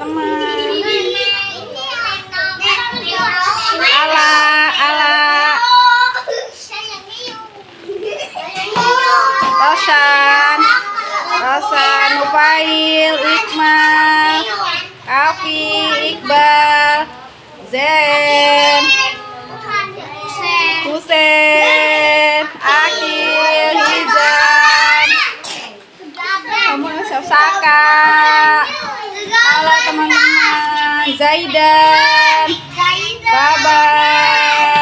teman-teman. Ala Rosan, Nufail, Iqmal, Alfi, Iqbal, Zen, Husen, Akil, Hizan, Saka, halo teman-teman, Zaidan, bye-bye.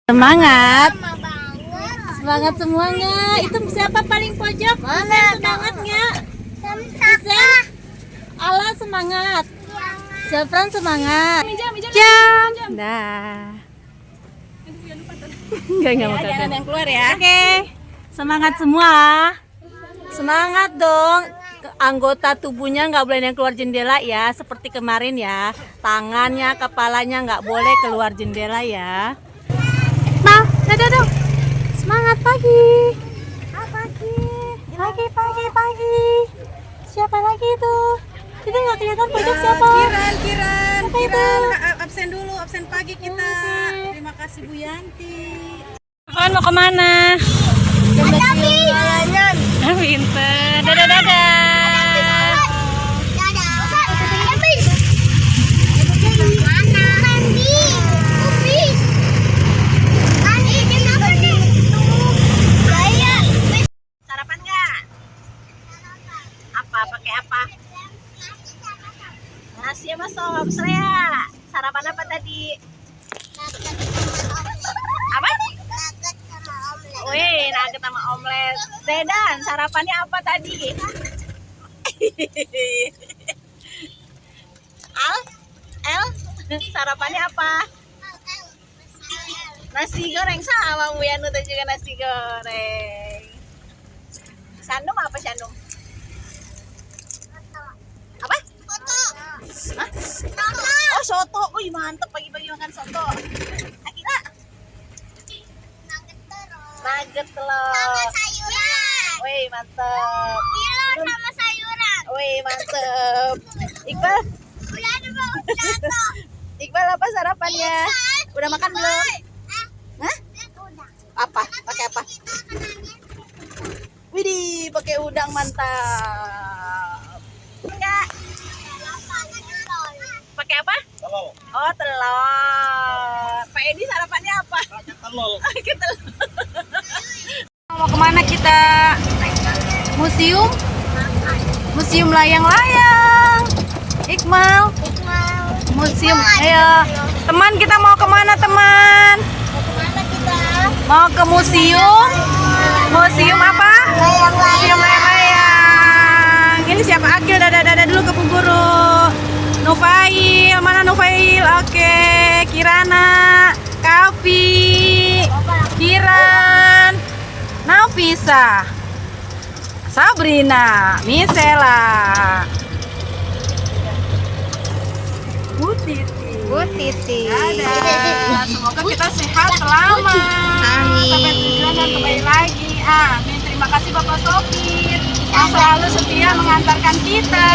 Semangat. Semangat semuanya. Itu siapa paling pojok? Semangatnya. Allah semangat. Zafran semangat. Jam. Dah. Enggak mau jangan yang keluar ya. Oke. Semangat semua. Semangat dong. Anggota tubuhnya nggak boleh yang keluar jendela ya. Seperti kemarin ya. Tangannya, kepalanya nggak boleh keluar jendela ya. Dadah. Semangat pagi. Pagi. Siapa lagi itu? Itu nggak kelihatan pojok siapa? Kiran. Absen dulu, absen pagi kita. Okay. Terima kasih Bu Yanti. Kalian mau kemana? Jalan. Pinter. Dadah. Nasi sama sop, Srea. Sarapan apa tadi? Apa? Wih, nugget sama omelet. Zedan, sarapannya apa tadi? Sarapannya apa? Nasi goreng sama Bu Yanu dan juga nasi goreng. Sandum apa Sandum? Apa? Hah? Oh soto, wih mantep pagi-pagi makan soto. Akila? Nugget telur. Sama sayuran. Wih mantep. Kilo sama sayuran. Wih mantep. Iqbal? Udah Iqbal apa sarapannya? Udah makan belum? Hah? Apa? Pakai apa? Widih, pakai udang mantap. Enggak. Pakai apa? Telur. Oh, telur. Pak Edi sarapannya apa? Pakai telur. Mau kemana kita? Museum layang-layang. Iqmal. Museum. Ayo. Teman, kita mau kemana teman? Mau ke museum. Museum apa? Museum layang-layang. Ini siapa? Akil, dadah dulu ke Bu Guru. Nufail, mana Nufail? Oke, Kirana, Kavi, Kiran, Nafisa, Sabrina, Misela, Bu Titi. Dadah. Semoga kita sehat selama sampai tujuan dan kembali lagi. Amin. Terima kasih Bapak sopir yang selalu setia mengantarkan kita.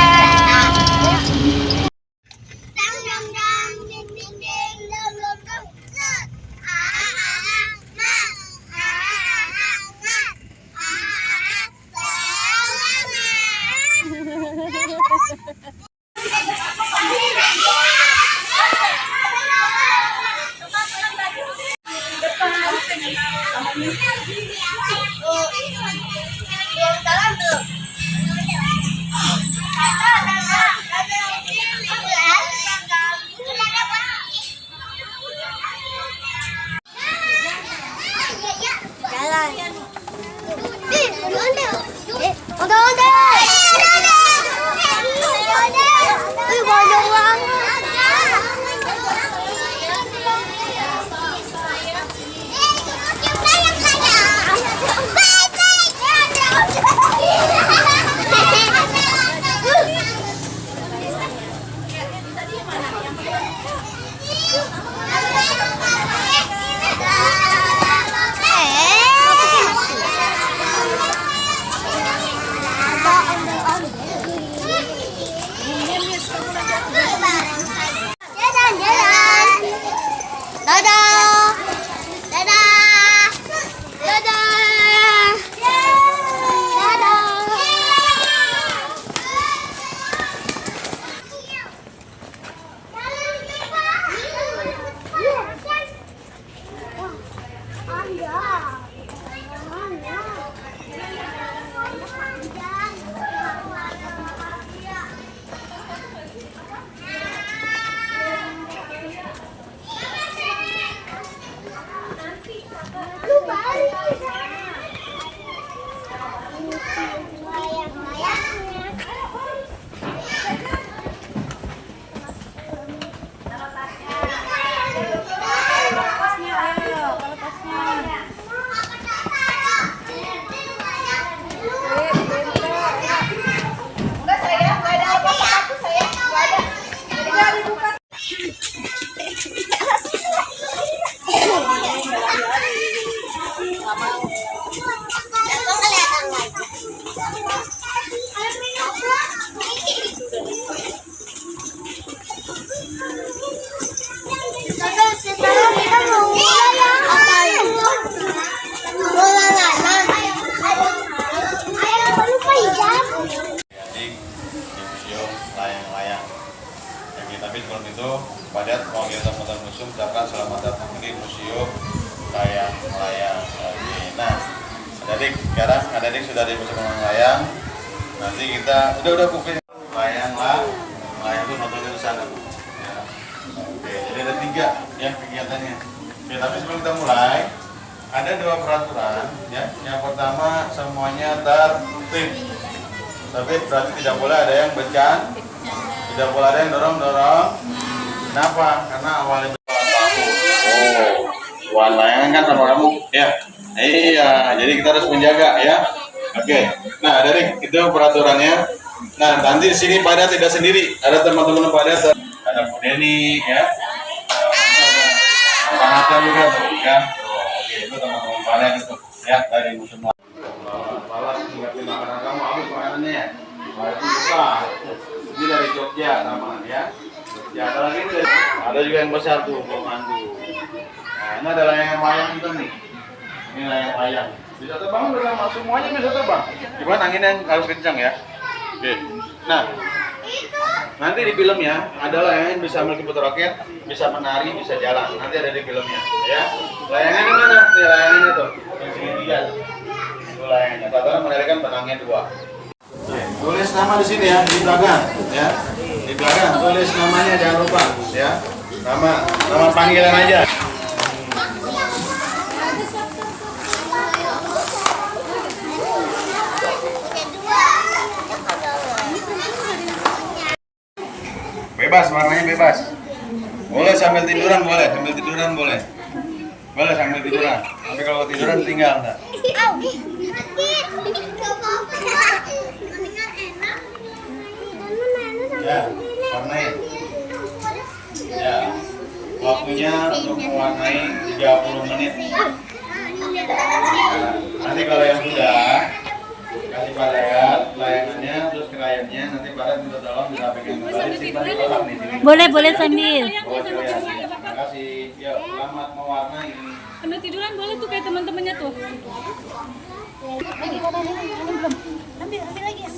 Tapi sebelum itu, pada mewakili teman-teman museum ucapkan selamat datang di Museum Layang Layang. Oke. Nah, adik sekarang adik sudah di Museum Layang. Nanti kita udah kuping layang lah. Layang itu nontonnya di sana, Bu. Ya. Oke, jadi ada 3 ya kegiatannya. Oke, tapi sebelum kita mulai, ada 2 peraturan ya. Yang pertama semuanya tertib. Tapi berarti tidak boleh ada yang becan, tidak boleh ada yang dorong-dorong. Kenapa? Karena awalnya wan layangan kan sama kamu ya. Iya, jadi kita harus menjaga ya. Oke. Nah, dari itu peraturannya. Nah, nanti di sini pada tidak sendiri. Ada teman-teman pada ada Bu Deni ya. Pak Hatta juga tuh ya. Oke, itu teman-teman pada gitu ya dari musim malas ngerti makanan kamu habis makanannya ya. Itu besar. Ini dari Jogja sama ya. Ya, ada lagi nih. Ada juga yang besar tuh, mandu. Nah, ini ada layang-layang kita nih. Ini layang-layang. Bisa terbang bersama, semuanya bisa terbang. Cuman angin yang harus kencang ya. Oke. Nah, nanti di filmnya ada layang yang bisa mengikuti roket, bisa menari, bisa jalan. Nanti ada di filmnya, ya. Layangan di mana? Nih layangannya tuh. Yang segitiga. Itu layangannya. Katanya menarikan benangnya 2. Tulis nama di sini ya, di belakang, ya. Di belakang tulis namanya, jangan lupa, ya. Nama panggilan aja. Bebas, warnanya bebas. Boleh sambil tiduran boleh, boleh sambil tiduran. Tapi kalau tiduran tinggal enggak. Ya, warnai. Ya, waktunya untuk mewarnai 30 menit. Nanti kalau yang sudah kasih pada layangannya, terus kerayannya, nanti pada minta tolong bisa bikin kembali simpan di kotak nih sini. Boleh sambil. Terima kasih. Yuk, selamat mewarnai. Sambil tiduran boleh tuh kayak teman-temannya tuh. Ambil lagi.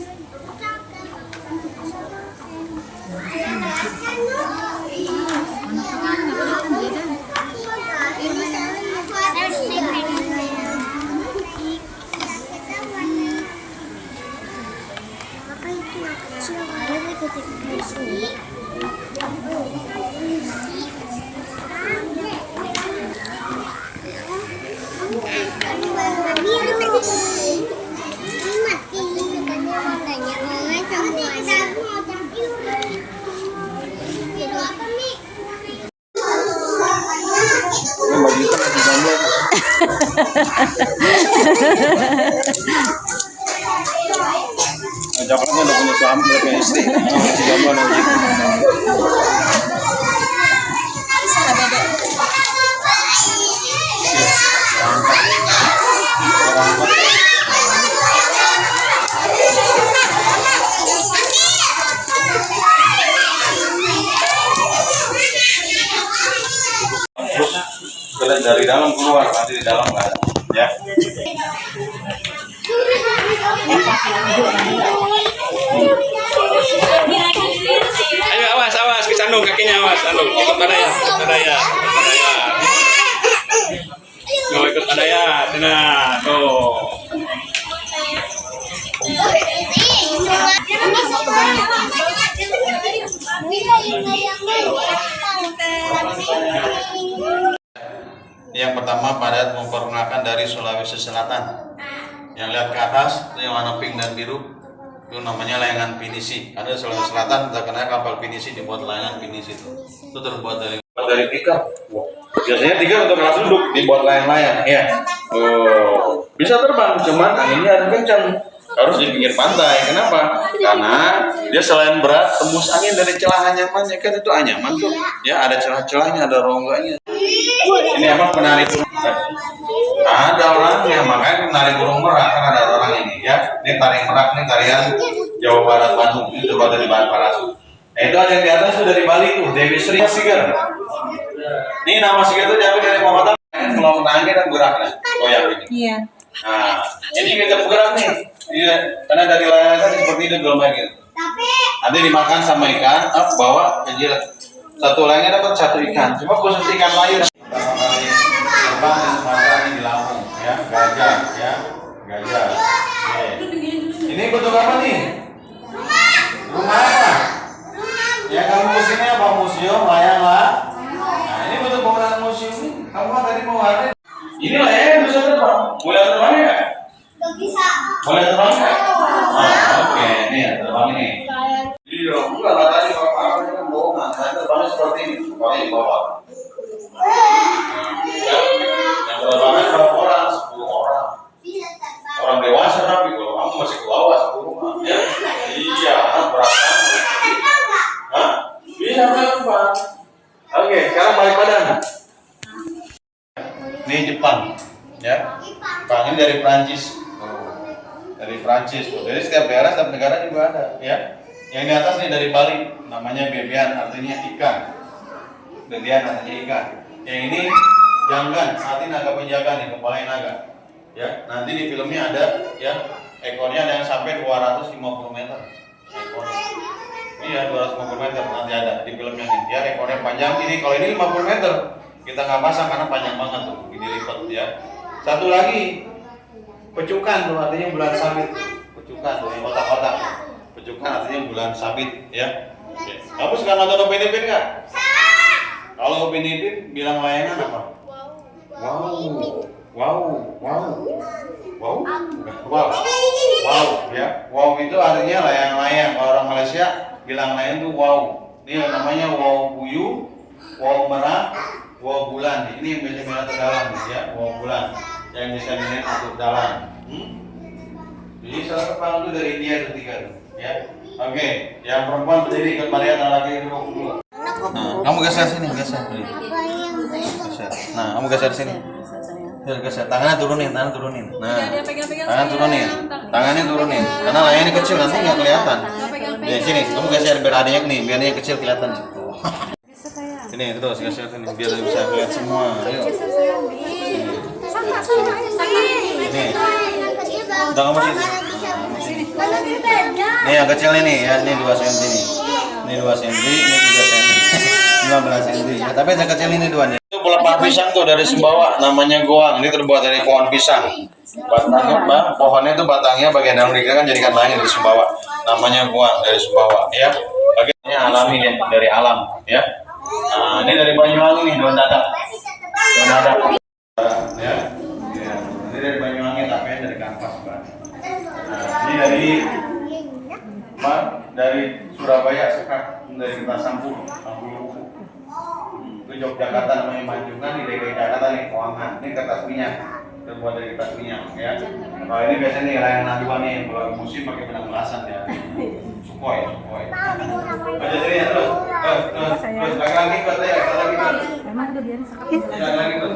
Jakarta udah punya suami, udah punya istri, masih jomblo nih. Terus dari dalam keluar, nanti di dalam nggak ada, ya. Ayo awas kesandung kakinya awas ikut padaya ikut padaya nah tuh Yang pertama pada memperkenalkan dari Sulawesi Selatan. Yang lihat ke atas itu yang warna pink dan biru itu namanya layangan pinisi. Ada Sulawesi Selatan terkenal kapal pinisi, dibuat layangan pinisi itu terbuat dari tikar. Biasanya tikar untuk kelas duduk dibuat layang-layang ya. Bisa terbang, cuman anginnya ada kencang. Harus di pinggir pantai. Kenapa? Karena dia selain berat, tembus angin dari celah anyamannya. Kan itu anyaman tuh. Ya, ada celah-celahnya, ada rongganya. Ini apa penari burung merak? Ada orangnya, makanya penari burung merak kan ada orang ini ya. Ini tari merak, ini tarian Jawa Barat Bandung. Ini coba dari bahan parasut. Nah, itu ada yang di atas itu dari Bali tuh, Dewi Sri Sigar. Ini nama Sigar itu diambil dari Muhammad. Kalau kena angin kan gerak kan, goyang ini. Iya. Nah, jadi kita bergerak nih. Iya, karena dari layangan seperti itu gelombang gitu. Nanti dimakan sama ikan, bawa ke jilat. Satu lainnya dapat satu ikan, cuma khusus ikan layu. Pertama kali terbang di Sumatera ini di Lampung, ya gajah, ya gajah. Oke. Ini bentuk apa nih? Rumah apa? Ya kamu kesini apa museum layang lah. Nah ini bentuk bangunan museum ini. Kamu kan tadi mau ada. Ini layang bisa terbang. Boleh terbang ya? Boleh terbang ya? Oke, ini ya terbang ini. Iya, enggak lah tadi apa ini bohongan. Saya terbangnya seperti ini, supaya di bawah. Ya, yang terbangnya berapa orang? 10 orang. Orang dewasa tapi kalau kamu masih ke bawah 10 ya. Iya, berat kamu. Hah? Bisa terbang. Oke, sekarang balik badan. Ini Jepang, ya. Jepang ini dari Prancis. Dari Prancis. Jadi setiap daerah, setiap negara juga ada, ya. Yang di atas nih dari Bali, namanya bebian, artinya ikan. Bebian artinya ikan. Yang ini janggan, artinya naga penjaga nih, kepala naga. Ya, nanti di filmnya ada, ya, ekornya ada yang sampai 250 meter. Ekornya. Iya, 250 meter nanti ada di filmnya nih. Ya, ekornya panjang. Ini kalau ini 50 meter, kita nggak pasang karena panjang banget tuh, ini lipat ya. Satu lagi, pecukan tuh artinya bulan sabit. Pecukan tuh yang kotak-kotak. Pecukan artinya bulan sabit ya. Oke. Kamu suka nonton Upin Ipin nggak? Kalau Upin Ipin bilang layangan apa? Wow, wow, wow, wow, wow, wow ya. Wow itu artinya layang-layang. Kalau orang Malaysia bilang layang itu wow. Ini namanya wow buyu, wow merah, wow bulan. Ini yang biasanya minat dalam ya, wow bulan. Yang bisa minat untuk dalam. Jadi salah kepala itu dari India itu 3 tuh. Ya, oke. Yang perempuan berdiri ikut Maria, yang laki duduk dulu. Nah, kamu geser sini, geser. Geser. Nah, kamu geser sini. Geser. Tangannya turunin. Nah, tangan turunin. Tangannya turunin. Karena layarnya kecil nanti nggak kelihatan. Ya sini, kamu geser biar adanya nih, biar dia kecil kelihatan. Sini terus geser sini, biar bisa lihat semua. Ayo. Ini. Udah kamu sini. Nih yang kecil ini ya, ini 2 cm nih. Ini 2 cm, ini 3 cm. 15 cm. Ya, tapi yang kecil ini 2 nih. Itu pelepah pisang tuh dari Sumbawa, namanya goang. Ini terbuat dari pohon pisang. Batangnya, pohonnya itu batangnya bagian dalam dikira kan jadikan lain dari Sumbawa. Namanya goang dari Sumbawa, ya. Bagiannya alami ya, dari alam, ya. Nah, ini dari Banyuwangi nih, daun dadak. Daun dadak. Ya. Ya. Ini dari Banyuwangi, tapi dari Kampas, Pak. Nah, ini dari Surabaya sekarang dari kita Sampul Luwu. Itu Yogyakarta namanya Manjungan, di DKI Jakarta nih Kawangan. Ini kertas minyak, terbuat dari kertas minyak ya. Kalau ini biasanya nih layangan aduan nih, kalau musim pakai benang belasan ya. Sukhoi. Baca sini ya terus lagi terus.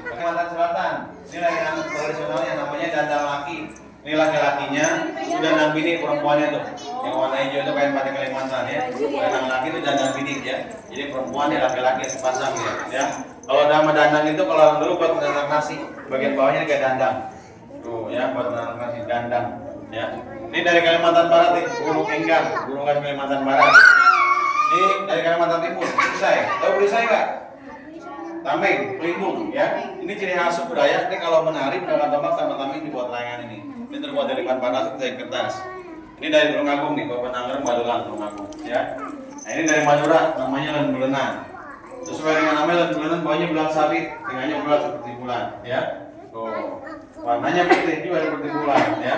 Kalimantan Selatan. Ini layangan tradisionalnya namanya dandang laki. Ini laki-lakinya, udah dandang bini perempuannya tuh. Yang warna hijau itu kain batik Kalimantan ya. Dandang laki itu dandang bini ya. Jadi perempuannya laki-laki sepasang ya. Kalau nama dandang itu kalau dulu buat dandang nasi, bagian bawahnya kayak dandang. Tuh ya, buat dandang nasi dandang ya. Ini dari Kalimantan Barat nih, Gunung Enggang, Gunung Khas Kalimantan Barat. Ini dari Kalimantan Timur, Perisai. Tahu Perisai nggak? Tameng, pelindung ya. Ini ciri khas suku Dayak. Ini kalau menari dengan tombak sama tameng dibuat layangan ini. Ini terbuat dari bahan panas dari kertas. Ini dari Tulungagung nih, Bapak Nangger Badulan Tulungagung ya. Nah, ini dari Madura, namanya len-bulenan. Sesuai dengan namanya len-bulenan, bawahnya bulan sabit, tengahnya bulan seperti bulan ya. Tuh. Warnanya putih juga seperti bulan ya.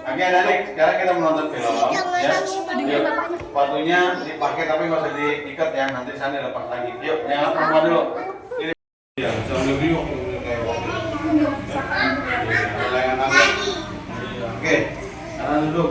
Oke, adik, sekarang kita menonton film ya. Yuk, sepatunya dipakai tapi nggak usah diikat ya. Nanti sana lepas lagi. Yuk, yang perempuan dulu. Ini ya, bisa lebih yuk kayak waktu itu. Oke, sekarang duduk.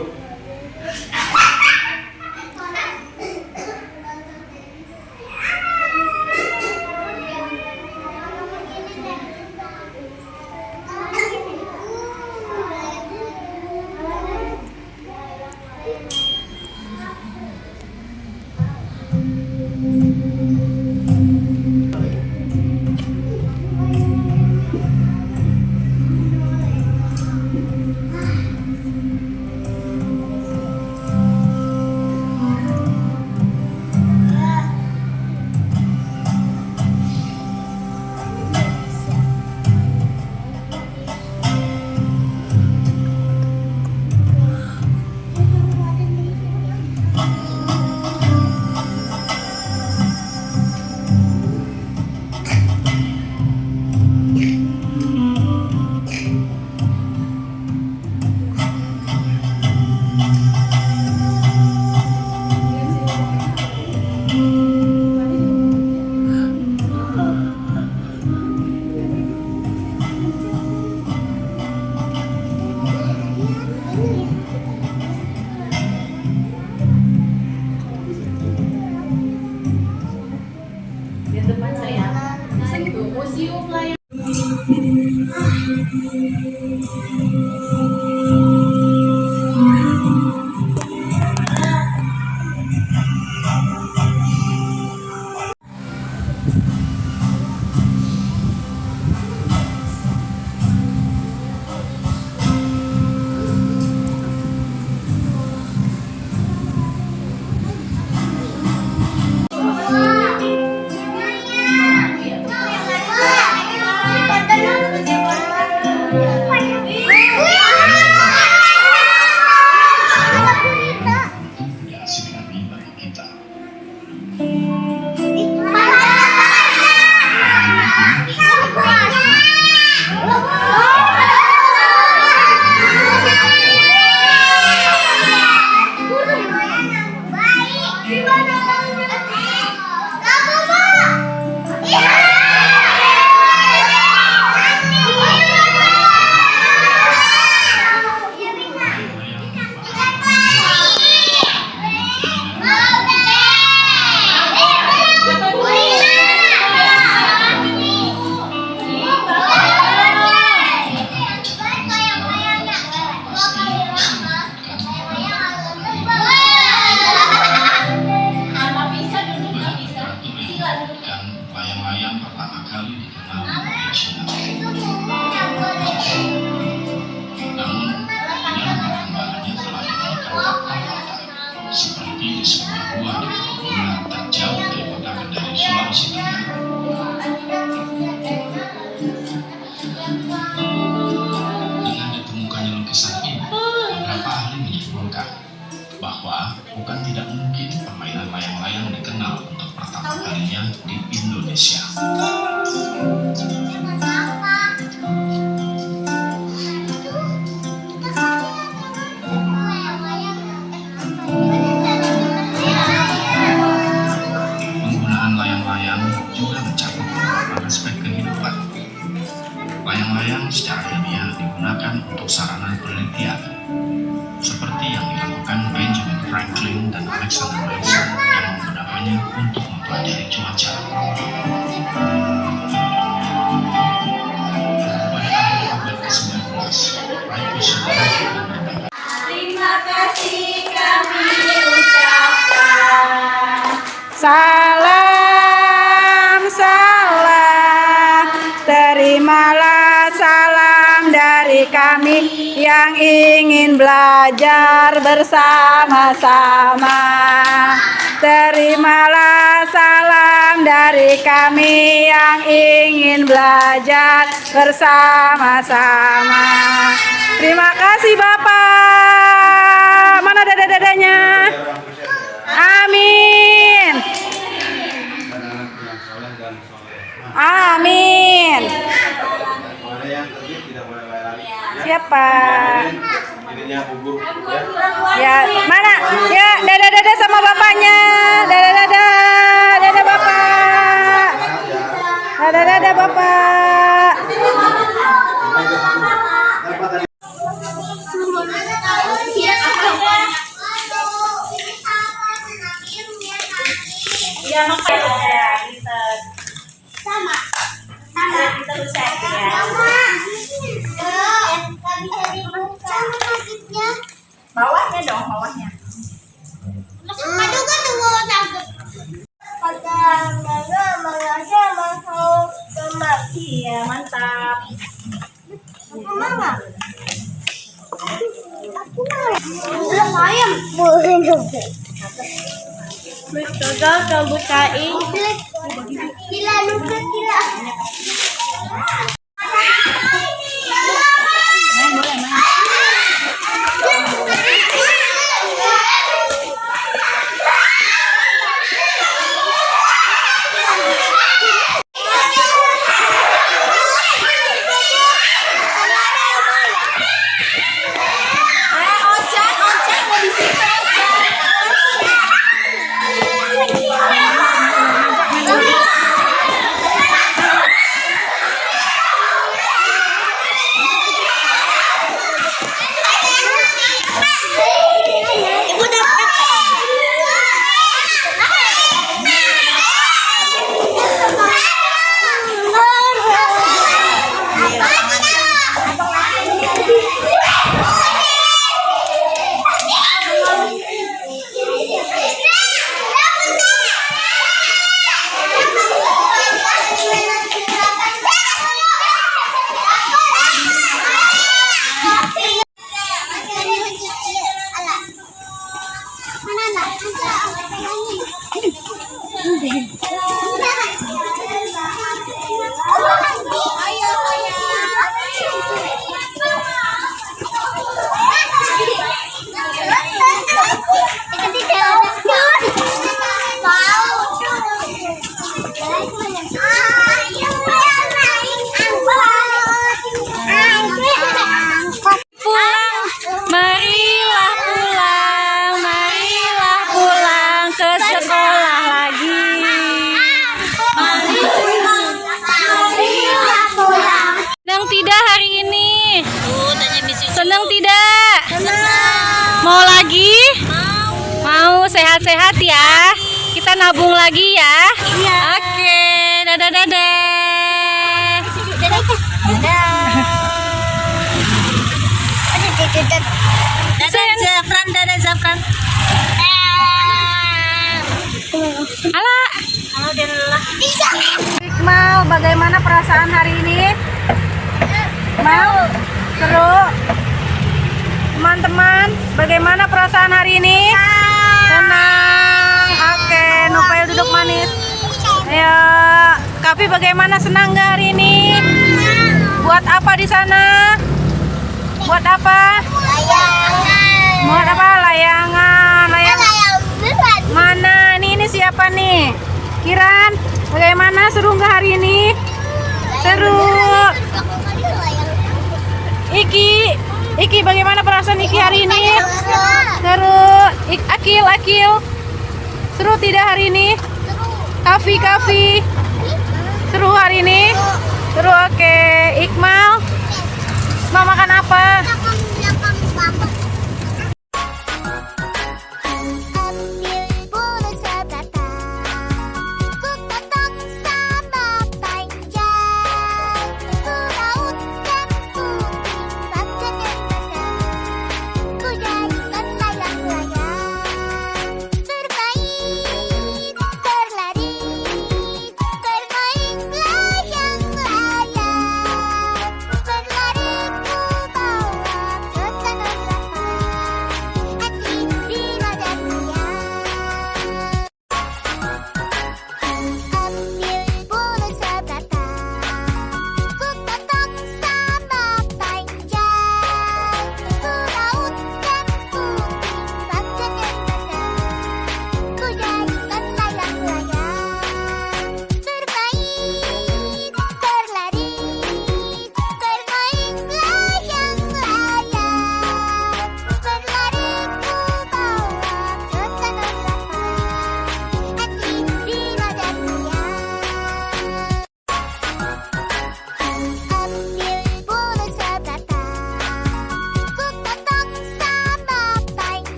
bahwa bukan tidak mungkin permainan layang-layang dikenal untuk pertama kalinya di Indonesia. Penggunaan layang-layang juga mencakup beberapa aspek kehidupan. Layang-layang secara ilmiah digunakan untuk sarana penelitian, seperti yang dilakukan Benjamin Franklin dan Alexander Wilson yang menggunakannya untuk mempelajari cuaca. Pada akhir abad ke-19, Terima kasih kami ucapkan. Salam, salam, terimalah salam dari kami yang ingin belajar bersama-sama. Terimalah salam dari kami yang ingin belajar bersama-sama. Terima kasih Bapak. Mana dada-dadanya? Amin. Amin. Siapa? Ya, mana? Ya, dada-dada sama bapaknya. Dada-dada. Dada Bapak. Dada-dada Bapak. Iya, makanya kita sama kita bersama ya. Bawahnya dong, bawahnya. Iya, mantap. Gagal kau bukain. Gila. Boleh main. Marilah pulang ke sekolah lagi. Senang tidak hari ini? Senang tidak? Mau lagi? Mau sehat-sehat ya? Kita nabung lagi ya? Oke, dadah. Dadah Zafran. Ala. Alhamdulillah. Iqmal, bagaimana perasaan hari ini? Mau? Seru? Teman-teman, bagaimana perasaan hari ini? Senang. Oke, Novel duduk manis. Ayo, Kavi bagaimana, senang nggak hari ini? Buat apa di sana? Buat apa? Buat apa? Layangan. Mana? Ini siapa nih? Kiran, bagaimana, seru nggak hari ini? Seru. Iki, bagaimana perasaan Iki hari ini? Seru. Akil, seru tidak hari ini? Kavi, seru hari ini? Seru, oke. Iqmal, mau makan apa?